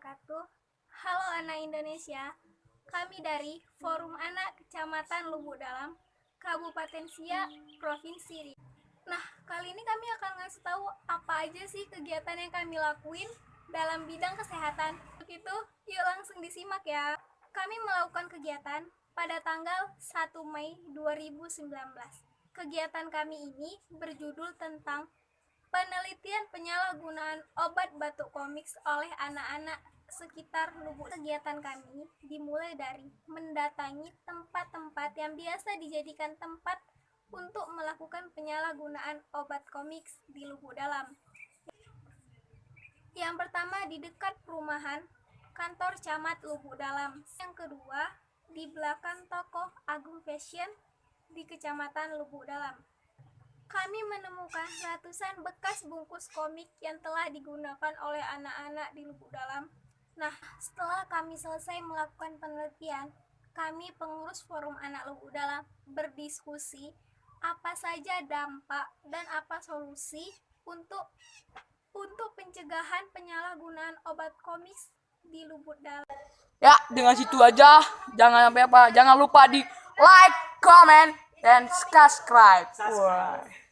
wabarakatuh. Halo anak Indonesia, kami dari Forum Anak Kecamatan Lubuk Dalam, Kabupaten Siak, Provinsi Riau. Nah, kali ini kami akan ngasih tahu apa aja sih kegiatan yang kami lakuin dalam bidang kesehatan. Untuk itu, yuk langsung disimak ya. Kami melakukan kegiatan pada tanggal 1 Mei 2019. Kegiatan kami ini berjudul tentang penelitian penyalahgunaan obat batuk komiks oleh anak-anak sekitar Lubuk. Kegiatan kami dimulai dari mendatangi tempat-tempat yang biasa dijadikan tempat untuk melakukan penyalahgunaan obat komiks di Lubuk Dalam. Yang pertama di dekat perumahan kantor camat Lubuk Dalam. Yang kedua di belakang toko Agung Fashion di Kecamatan Lubuk Dalam. Kami menemukan ratusan bekas bungkus komik yang telah digunakan oleh anak-anak di Lubuk Dalam. Nah, setelah kami selesai melakukan penelitian, kami pengurus Forum Anak Lubuk Dalam berdiskusi apa saja dampak dan apa solusi untuk pencegahan penyalahgunaan obat komiks di Lubuk Dalam. Ya, dengan situ aja. Jangan lupa di like, comment, dan subscribe. Wah.